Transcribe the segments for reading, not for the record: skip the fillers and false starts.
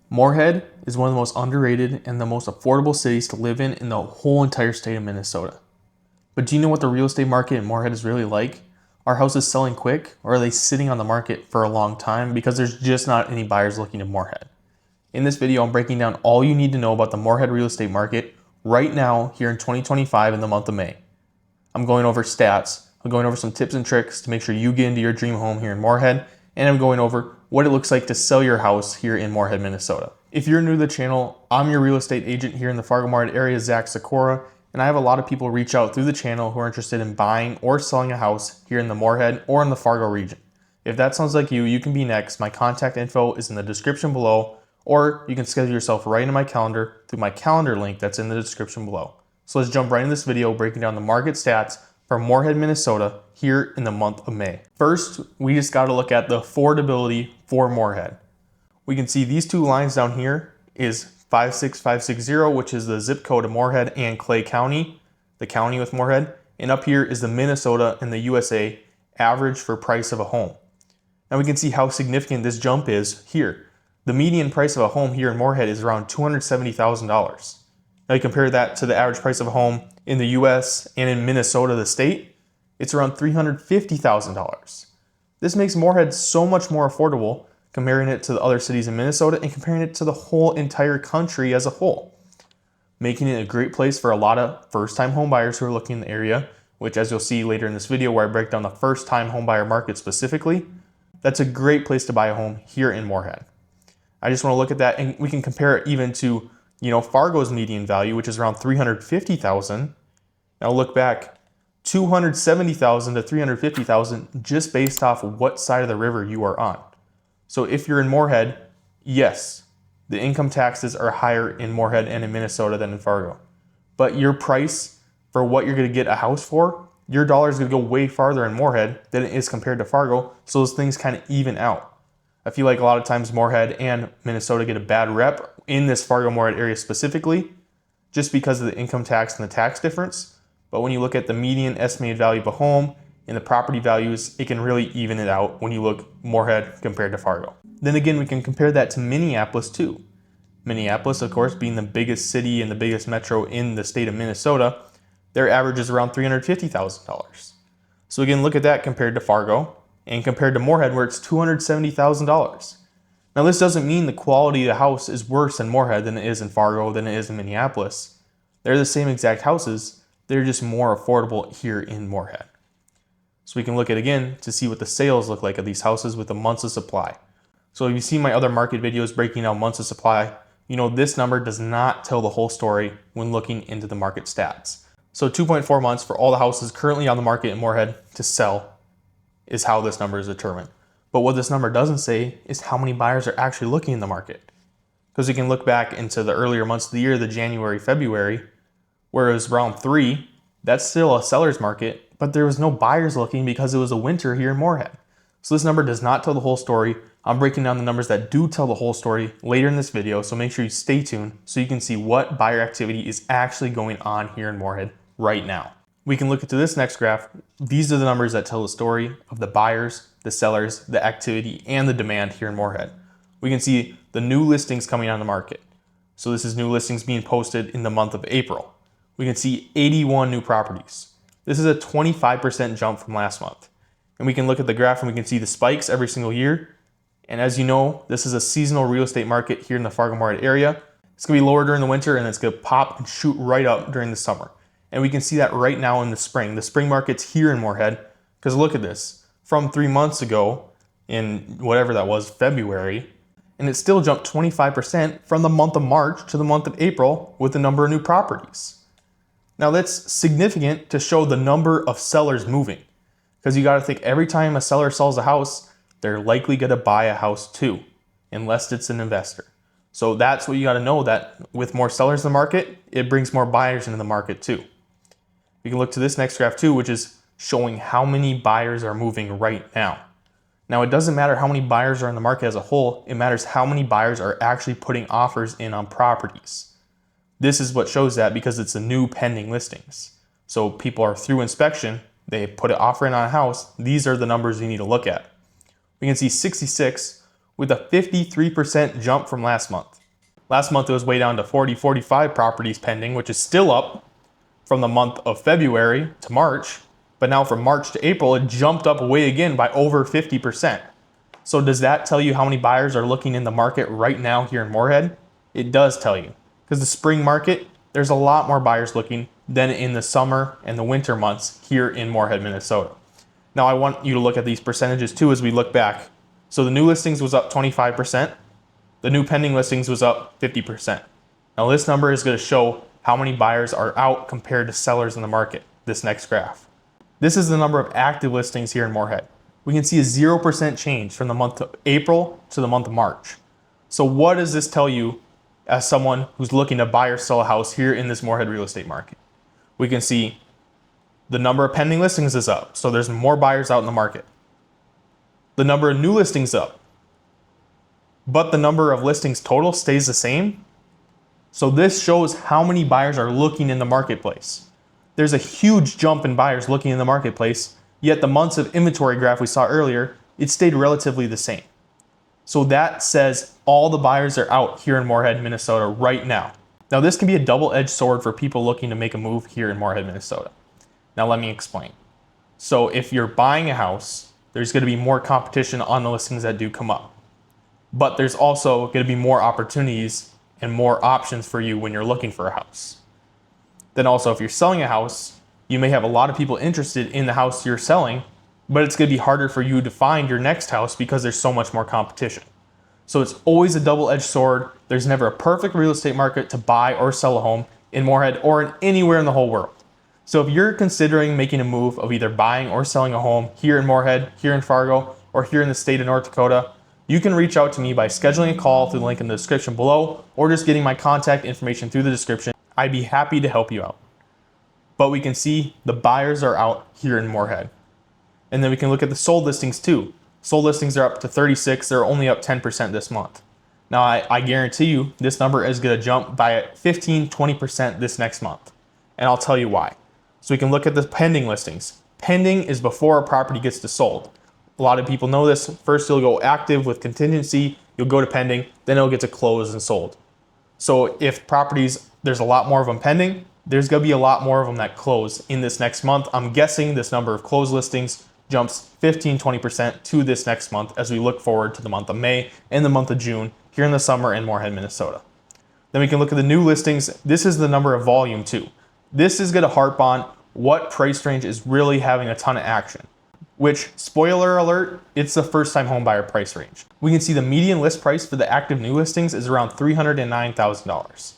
Moorhead is one of the most underrated and the most affordable cities to live in the whole entire state of Minnesota. But do you know what the real estate market in Moorhead is really like? Are houses selling quick, or are they sitting on the market for a long time because there's just not any buyers looking in Moorhead? In this video, I'm breaking down all you need to know about the Moorhead real estate market right now here in 2025 in the month of May. I'm going over stats, I'm going over some tips and tricks to make sure you get into your dream home here in Moorhead, and I'm going over what it looks like to sell your house here in Moorhead, Minnesota. If you're new to the channel, I'm your real estate agent here in the Fargo-Moorhead area, Sykora, and I have a lot of people reach out through the channel who are interested in buying or selling a house here in the Moorhead or in the Fargo region. If that sounds like you, you can be next. My contact info is in the description below, or you can schedule yourself right in my calendar through my calendar link that's in the description below. So let's jump right into this video breaking down the market stats for Moorhead, Minnesota here in the month of May. First, we just got to look at the affordability for Moorhead. We can see these two lines down here is 56560, which is the zip code of Moorhead and Clay County, the county with Moorhead. And up here is the Minnesota and the USA average for price of a home. Now we can see how significant this jump is here. The median price of a home here in Moorhead is around $270,000. Now you compare that to the average price of a home in the US and in Minnesota, the state, it's around $350,000. This makes Moorhead so much more affordable comparing it to the other cities in Minnesota and comparing it to the whole entire country as a whole, making it a great place for a lot of first-time home buyers who are looking in the area, which, as you'll see later in this video where I break down the first-time home buyer market specifically, that's a great place to buy a home here in Moorhead. I just want to look at that, and we can compare it even to Fargo's median value, which is around $350,000. Now look back, $270,000 to $350,000 just based off of what side of the river you are on. So if you're in Moorhead, yes, the income taxes are higher in Moorhead and in Minnesota than in Fargo. But your price for what you're going to get a house for, your dollar is going to go way farther in Moorhead than it is compared to Fargo, so those things kind of even out. I feel like a lot of times Moorhead and Minnesota get a bad rep in this Fargo-Moorhead area specifically, just because of the income tax and the tax difference. But when you look at the median estimated value of a home and the property values, it can really even it out when you look Moorhead compared to Fargo. Then again, we can compare that to Minneapolis too. Minneapolis, of course, being the biggest city and the biggest metro in the state of Minnesota, their average is around $350,000. So again, look at that compared to Fargo and compared to Moorhead where it's $270,000. Now this doesn't mean the quality of the house is worse in Moorhead than it is in Fargo, than it is in Minneapolis. They're the same exact houses, they're just more affordable here in Moorhead. So we can look at again to see what the sales look like of these houses with the months of supply. So if you see my other market videos breaking down months of supply, this number does not tell the whole story when looking into the market stats. So 2.4 months for all the houses currently on the market in Moorhead to sell is how this number is determined. But what this number doesn't say is how many buyers are actually looking in the market. Because you can look back into the earlier months of the year, the January, February, where it was around 3, that's still a seller's market, but there was no buyers looking because it was a winter here in Moorhead. So this number does not tell the whole story. I'm breaking down the numbers that do tell the whole story later in this video, so make sure you stay tuned so you can see what buyer activity is actually going on here in Moorhead right now. We can look into this next graph. These are the numbers that tell the story of the buyers, the sellers, the activity, and the demand here in Moorhead. We can see the new listings coming on the market. So this is new listings being posted in the month of April. We can see 81 new properties. This is a 25% jump from last month. And we can look at the graph and we can see the spikes every single year. And as you know, this is a seasonal real estate market here in the Fargo-Moorhead area. It's gonna be lower during the winter and it's gonna pop and shoot right up during the summer. And we can see that right now in the spring. The spring market's here in Moorhead, because look at this. From 3 months ago, in whatever that was, February, and it still jumped 25% from the month of March to the month of April with the number of new properties. Now that's significant to show the number of sellers moving, because you got to think every time a seller sells a house, they're likely going to buy a house too, unless it's an investor. So that's what you got to know, that with more sellers in the market, it brings more buyers into the market too. We can look to this next graph too, which is showing how many buyers are moving right now. Now it doesn't matter how many buyers are in the market as a whole, it matters how many buyers are actually putting offers in on properties. This is what shows that, because it's the new pending listings. So people are through inspection, they put an offer in on a house, these are the numbers you need to look at. We can see 66 with a 53% jump from last month. Last month it was way down to 45 properties pending, which is still up from the month of February to March, but now from March to April, it jumped up way again by over 50%. So does that tell you how many buyers are looking in the market right now here in Moorhead? It does tell you, because the spring market, there's a lot more buyers looking than in the summer and the winter months here in Moorhead, Minnesota. Now I want you to look at these percentages too as we look back. So the new listings was up 25%. The new pending listings was up 50%. Now this number is going to show how many buyers are out compared to sellers in the market, this next graph. This is the number of active listings here in Moorhead. We can see a 0% change from the month of April to the month of March. So what does this tell you as someone who's looking to buy or sell a house here in this Moorhead real estate market? We can see the number of pending listings is up, so there's more buyers out in the market. The number of new listings up, but the number of listings total stays the same. So this shows how many buyers are looking in the marketplace. There's a huge jump in buyers looking in the marketplace, yet the months of inventory graph we saw earlier, it stayed relatively the same. So that says all the buyers are out here in Moorhead, Minnesota right now. Now this can be a double-edged sword for people looking to make a move here in Moorhead, Minnesota. Now let me explain. So if you're buying a house, there's going to be more competition on the listings that do come up. But there's also going to be more opportunities and more options for you when you're looking for a house. Then also if you're selling a house, you may have a lot of people interested in the house you're selling, but it's going to be harder for you to find your next house because there's so much more competition. So it's always a double-edged sword. There's never a perfect real estate market to buy or sell a home in Moorhead or in anywhere in the whole world. So if you're considering making a move of either buying or selling a home here in Moorhead, here in Fargo, or here in the state of North Dakota, you can reach out to me by scheduling a call through the link in the description below, or just getting my contact information through the description. I'd be happy to help you out. But we can see the buyers are out here in Moorhead. And then we can look at the sold listings too. Sold listings are up to 36. They're only up 10% this month. Now I guarantee you this number is going to jump by 15-20% this next month. And I'll tell you why. So we can look at the pending listings. Pending is before a property gets to sold. A lot of people know this. First you'll go active with contingency, you'll go to pending, then it'll get to close and sold. So if properties, there's a lot more of them pending, there's going to be a lot more of them that close in this next month. I'm guessing this number of closed listings jumps 15-20% to this next month as we look forward to the month of May and the month of June here in the summer in Moorhead, Minnesota. Then we can look at the new listings. This is the number of volume too. This is going to harp on what price range is really having a ton of action, which, spoiler alert, it's the first time home buyer price range. We can see the median list price for the active new listings is around $309,000.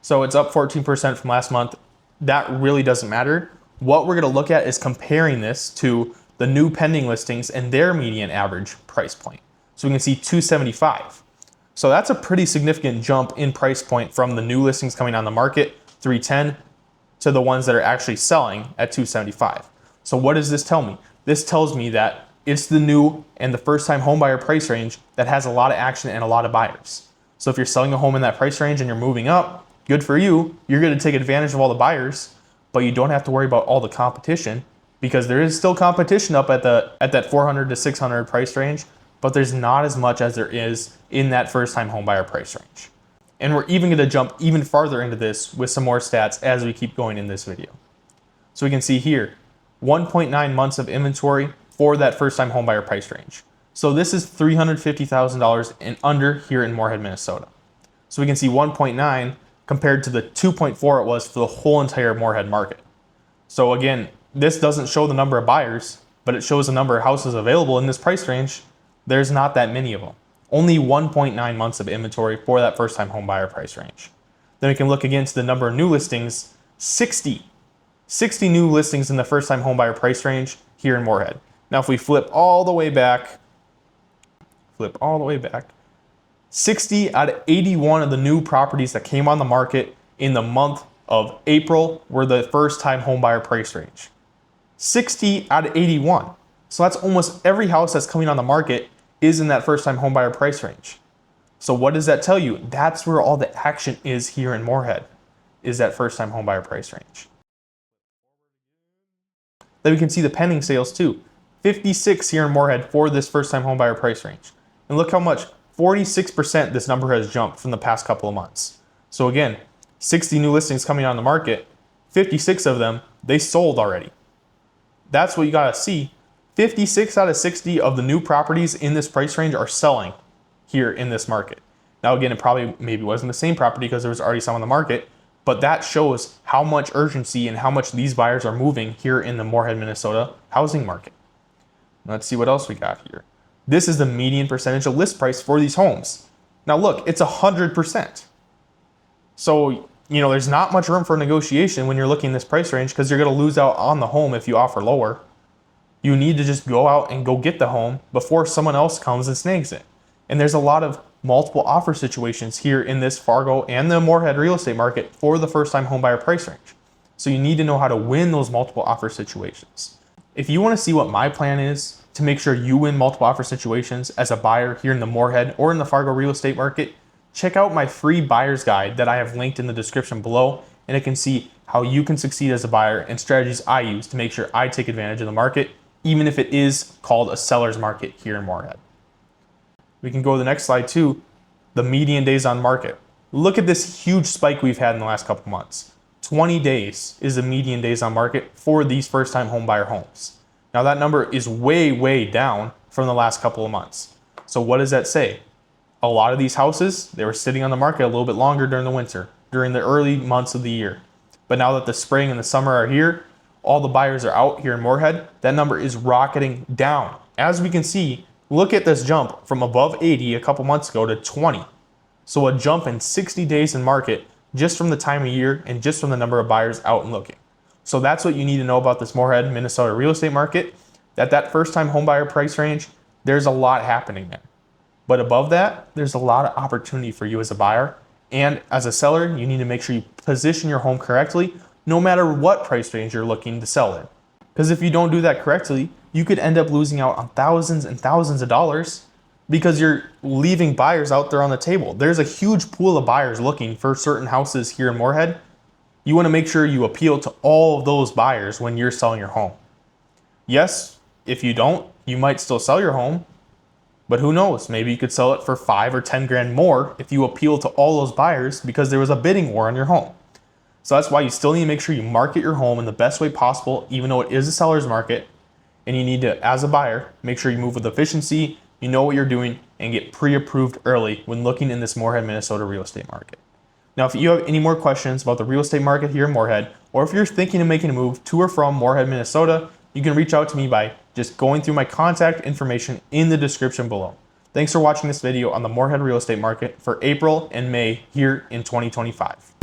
So it's up 14% from last month. That really doesn't matter. What we're going to look at is comparing this to the new pending listings and their median average price point. So we can see $275. So that's a pretty significant jump in price point from the new listings coming on the market, $310, to the ones that are actually selling at $275. So what does this tell me? This tells me that it's the new and the first time home buyer price range that has a lot of action and a lot of buyers. So if you're selling a home in that price range and you're moving up, good for you. You're going to take advantage of all the buyers, but you don't have to worry about all the competition, because there is still competition up at that 400 to 600 price range, but there's not as much as there is in that first time home buyer price range. And we're even going to jump even farther into this with some more stats as we keep going in this video. So we can see here, 1.9 months of inventory for that first time home buyer price range. So this is $350,000 and under here in Moorhead, Minnesota. So we can see 1.9 compared to the 2.4 it was for the whole entire Moorhead market. So again, this doesn't show the number of buyers, but it shows the number of houses available in this price range. There's not that many of them. Only 1.9 months of inventory for that first time home buyer price range. Then we can look again to the number of new listings, 60 new listings in the first time home buyer price range here in Moorhead. Now if we flip all the way back, 60 out of 81 of the new properties that came on the market in the month of April were the first time home buyer price range. 60 out of 81. So that's almost every house that's coming on the market is in that first time home buyer price range. So what does that tell you? That's where all the action is here in Moorhead, is that first time home buyer price range. Then we can see the pending sales too. 56 here in Moorhead for this first time home buyer price range. And look how much 46% this number has jumped from the past couple of months. So again, 60 new listings coming on the market, 56 of them, they sold already. That's what you gotta see. 56 out of 60 of the new properties in this price range are selling here in this market. Now again, it probably maybe wasn't the same property because there was already some on the market, but that shows how much urgency and how much these buyers are moving here in the Moorhead, Minnesota housing market. Let's see what else we got here. This is the median percentage of list price for these homes. Now look, it's 100%. So, there's not much room for negotiation when you're looking in this price range because you're going to lose out on the home if you offer lower. You need to just go out and go get the home before someone else comes and snags it. And there's a lot of multiple offer situations here in this Fargo and the Moorhead real estate market for the first time home buyer price range. So you need to know how to win those multiple offer situations. If you want to see what my plan is to make sure you win multiple offer situations as a buyer here in the Moorhead or in the Fargo real estate market, check out my free buyer's guide that I have linked in the description below, and it can see how you can succeed as a buyer and strategies I use to make sure I take advantage of the market, even if it is called a seller's market here in Moorhead. We can go to the next slide too, the median days on market. Look at this huge spike we've had in the last couple months. 20 days is the median days on market for these first time home buyer homes. Now that number is way, way down from the last couple of months. So what does that say? A lot of these houses, they were sitting on the market a little bit longer during the winter, during the early months of the year. But now that the spring and the summer are here, all the buyers are out here in Moorhead, that number is rocketing down. As we can see, look at this jump from above 80 a couple months ago to 20. So a jump in 60 days in market just from the time of year and just from the number of buyers out and looking. So that's what you need to know about this Moorhead, Minnesota real estate market. That first time home buyer price range, there's a lot happening there. But above that, there's a lot of opportunity for you as a buyer. And as a seller, you need to make sure you position your home correctly, no matter what price range you're looking to sell in. Because if you don't do that correctly, you could end up losing out on thousands and thousands of dollars because you're leaving buyers out there on the table. There's a huge pool of buyers looking for certain houses here in Moorhead. You want to make sure you appeal to all of those buyers when you're selling your home. Yes, if you don't, you might still sell your home, but who knows? Maybe you could sell it for 5 or 10 grand more if you appeal to all those buyers because there was a bidding war on your home. So that's why you still need to make sure you market your home in the best way possible, even though it is a seller's market. And you need to, as a buyer, make sure you move with efficiency, you know what you're doing, and get pre-approved early when looking in this Moorhead, Minnesota real estate market. Now, if you have any more questions about the real estate market here in Moorhead, or if you're thinking of making a move to or from Moorhead, Minnesota, you can reach out to me by just going through my contact information in the description below. Thanks for watching this video on the Moorhead real estate market for April and May here in 2025.